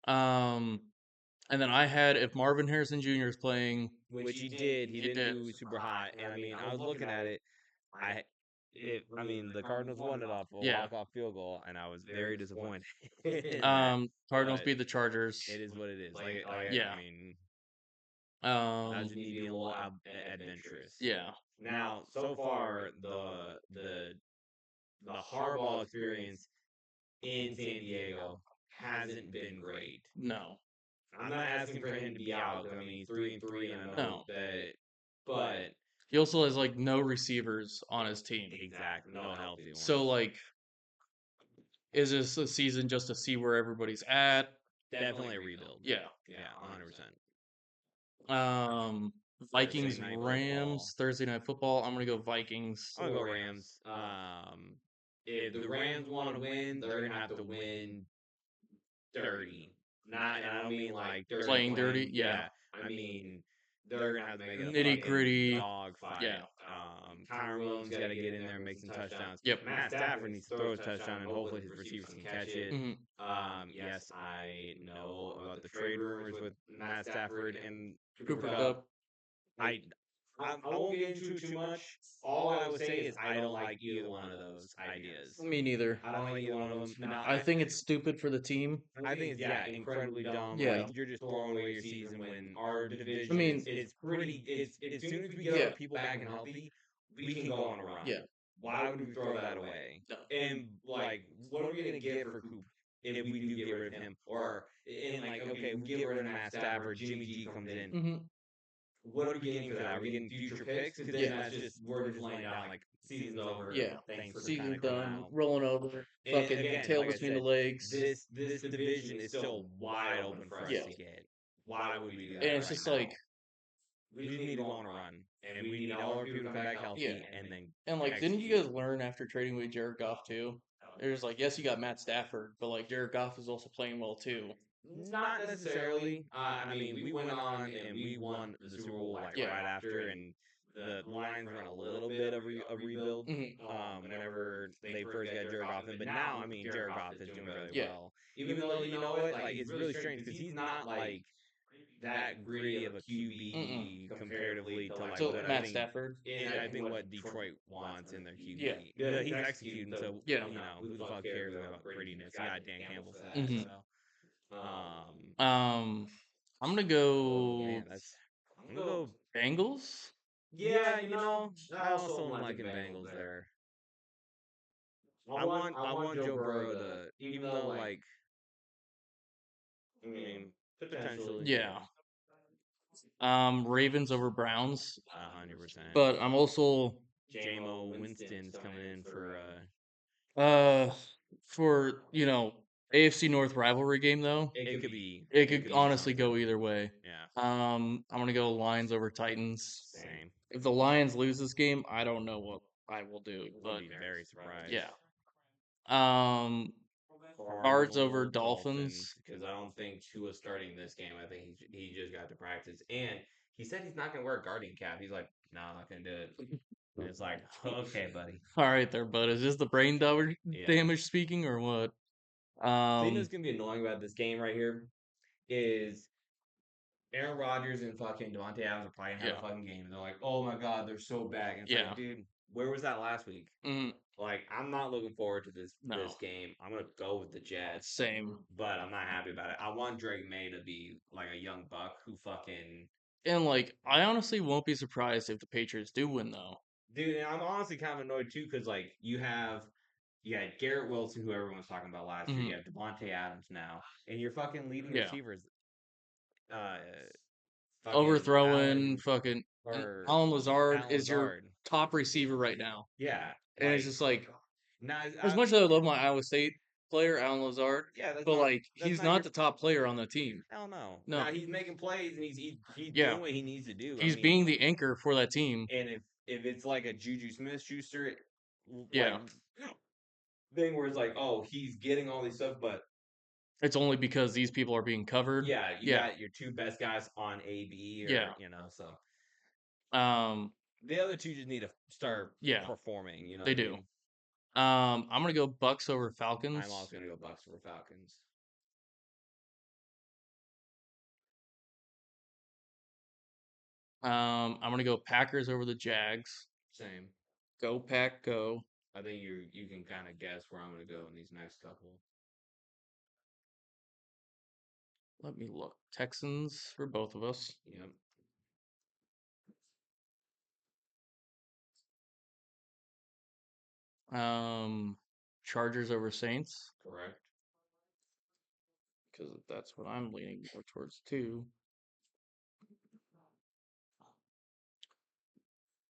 And then I had if Marvin Harrison Jr. is playing, which he did. He didn't do super hot. And I mean, I was looking at it. I mean, the Cardinals won it off a walk-off field goal, and I was very disappointed. Cardinals beat the Chargers. It is what it is. I mean, I was being a little adventurous. Yeah. Now, so far, the Harbaugh experience in San Diego hasn't been great. No. I'm not asking for him to be out. 'Cause, I mean, he's 3-3, and I know No. that. But He also has like no receivers on his team. exactly, no healthy ones. So like, is this a season just to see where everybody's at? Definitely a rebuild. Yeah. Yeah, 100%. Vikings Thursday night Rams football. Thursday night football. I'm gonna go Vikings. I'm gonna go Rams. If the Rams want to win, they're gonna have to win dirty. Not, and I don't mean like dirty Playing dirty, yeah. I mean they're gonna have to make it a Nitty fucking gritty. dog fight. Yeah. Kyron Williams got to get in there and make some touchdowns. Yep. Matt Stafford needs to throw his touchdown, and hopefully his receivers can catch it. Mhm. Yes, I know about the trade rumors with Matt Stafford and Cooper Cup. I won't get into it too much. All I would say is I don't like either one of those ideas. Me neither. I don't like either one of them. Now, I think it's stupid for the team. I think it's incredibly dumb. Yeah. Like you're just throwing away your season when our division I mean- is pretty. It's as soon as we get our people back and healthy, we can go on a run. Yeah. Why would we throw that away? No. And like, what are we gonna get for Coop if we do get rid of him? Or and like, okay, we get rid of Matt Stafford, Jimmy G comes in. Mm-hmm. What are we getting for that? Are we getting future picks? Because then that's just we're just laying down like season's over. Yeah. Thanks for Season kinda coming done. out. Rolling over. And Fucking again, tail like I between the said, legs. This division is still wide open for us Yeah. to get. Why would we do that? And it's right just now? like, we just need to go on a run, and we need all our people to come back healthy, Yeah. and then and like, didn't you execute. guys learn after trading away Jared Goff too? There's like, yes, you got Matt Stafford, but like Jared Goff is also playing well too. Not necessarily. I mean, we went on and we won the Super Bowl like Yeah. right after, and the Lions were in a little bit of a rebuild. Mhm. Whenever they first got Jared Goff in, but now I mean Jared Goff is doing really Yeah. well. Even though you know what, like it's really strange because he's not like that gritty of a QB comparatively to like So what I Matt think. Stafford. And I think what Detroit wants in their QB. Yeah. Yeah, he's executing. So Yeah. you know who the fuck cares about grittiness? You got Dan Campbell for that. Mhm. So, I'm gonna go man, I'm gonna go. Bengals. Yeah, you know, I also am liking Bengals there. I want Joe Burrow to, even though like, I mean, potentially, Yeah. Ravens over Browns. 100%. But I'm also J-Mo Winston's coming in uh for AFC North rivalry game though. it could be. It could honestly something. go either way. Yeah. I'm gonna go Lions over Titans. Same. If the Lions lose this game, I don't know what I will do. I'd But be very surprised. yeah. Cards over Dolphins. Because I don't think Tua's starting this game. I think he just got to practice, and he said he's not gonna wear a guardian cap. He's like, no, I'm not gonna do it. And it's like, okay, buddy. All right, there, bud. Is this the brain damage speaking or what? The thing that's gonna be annoying about this game right here is Aaron Rodgers and fucking Devontae Adams are probably gonna have a fucking game, and they're like, "Oh my god, they're so bad." And it's like, dude, where was that last week? Like, I'm not looking forward to this game. I'm gonna go with the Jets. Same. But I'm not happy about it. I want Drake May to be like a young buck who fucking. And like, I honestly won't be surprised if the Patriots do win, though. Dude, and I'm honestly kind of annoyed too because like you had Garrett Wilson, who everyone was talking about last year. You have Devontae Adams now, and your fucking leading receivers. Overthrowing fucking Alan Lazard Alan is your Lazard. top receiver right now. Yeah, and it's just like, now, as much as I love my Iowa State player, Alan Lazard, but like he's not the top player on the team. Hell no. No. Now, he's making plays and he's doing what he needs to do. He's being the anchor for that team. And if it's like a Juju Smith-Schuster, Yeah. thing where it's like, oh, he's getting all these stuff, but it's only because these people are being covered. Yeah, you got your two best guys on AB, or so. The other two just need to start performing. They do. I'm gonna go Bucks over Falcons. I'm also gonna go Bucks over Falcons. I'm gonna go Packers over the Jags. Same. Go Pack, go. I think you can kind of guess where I'm gonna go in these next couple. Let me look. Texans for both of us. Yep. Chargers over Saints. Correct. because that's what I'm leaning more towards too.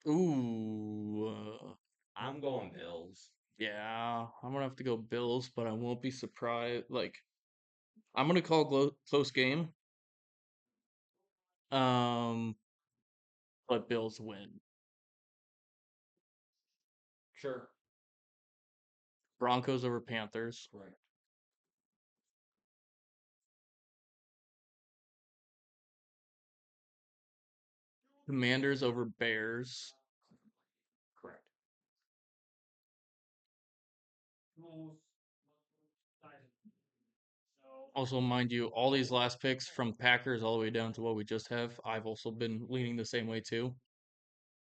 Ooh, I'm going Bills. yeah, I'm gonna have to go Bills, but I won't be surprised. Like, I'm gonna call close game. Um, but Bills win. Sure. Broncos over Panthers. Correct. Commanders over Bears. Correct. Also, mind you, all these last picks from Packers all the way down to what we just have, I've also been leaning the same way too.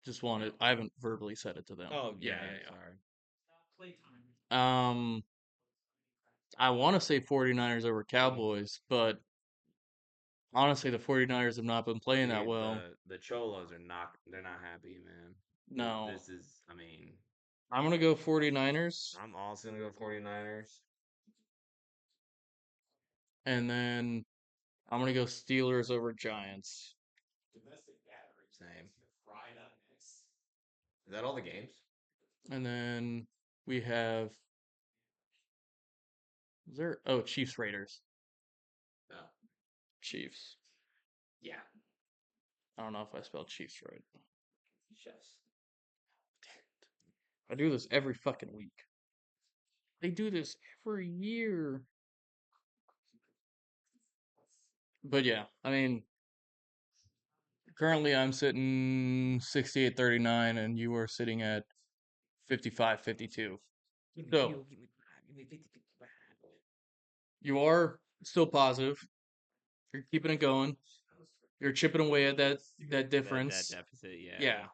Just wanted, I haven't verbally said it to them. Oh Yeah, yeah, yeah, sorry. yeah. I want to say 49ers over Mm. Cowboys, but honestly, the 49ers have not been playing that Dude, well. the Cholos are not they're not happy, man. No. This is I mean, I'm going to go 49ers, I'm also gonna go 49ers. and then I'm going to go Steelers over Giants. Same. Is that all the games? And then we have, is there, oh, Chiefs Raiders. No. Chiefs. Yeah. I don't know if I spelled Chiefs right. Chefs. I do this every fucking week. They do this every year. But yeah, I mean, currently I'm sitting 68-39 and you are sitting at 55-52. So you are still positive. You're keeping it going. You're chipping away at that That difference. deficit, yeah. Yeah.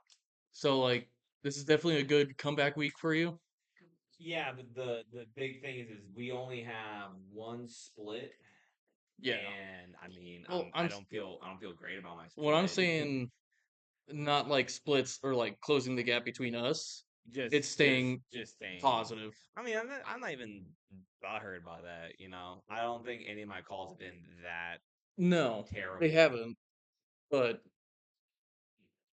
So like this is definitely a good comeback week for you. Yeah, but the big thing is we only have one split, Yeah. and I mean, Well, I don't feel great about my what I'm split. saying, not like splits or like closing the gap between us. It's staying Just staying. positive. I mean, I'm not even butthurt about that. You know, I don't think any of my calls have been that No, they terrible. haven't. But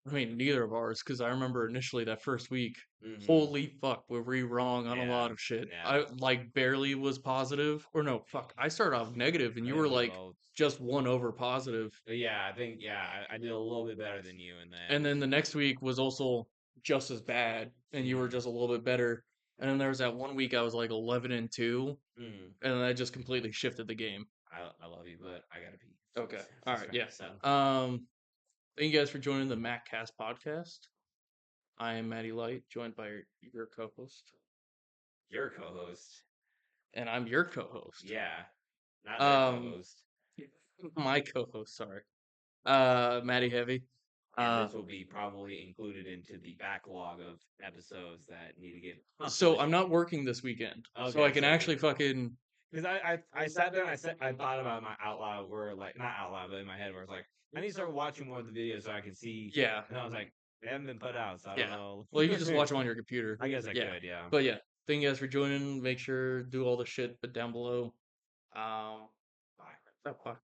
I mean, neither of ours, because I remember initially that first week, Mm-hmm. holy fuck, were we wrong on a Yeah, lot of shit. yeah. I like barely was positive, or no, fuck, I started off negative, and I you think were we like both. just one over positive. Yeah, I think I did a little bit better than you, and And then. then the next week was also just as bad, and you were Mm, just a little bit better. And then there was that one week I was like 11-2, mm. and then that just completely shifted the game. I love you, but I gotta pee. Okay, all That's right, right. yeah. So Thank you guys for joining the MattCast podcast. I am Matty Light, joined by your co-host. your co-host. And I'm your co-host. Yeah, not their Um, co-host. my co-host, sorry. Maddie Heavy. And this will be probably included into the backlog of episodes that need to get So I'm published. not working this weekend, so I Okay, can so actually fucking. because I sat there and I thought about my out loud where like not out loud but in my head where it's like I need to start watching more of the videos so I can see. Yeah, And I was like they haven't been put out, so I don't yeah. know. Well, you can just watch them on your computer. I guess I Yeah, could, yeah. but yeah. Thank you guys for joining. Make sure do all the shit, but down below. Um, bye.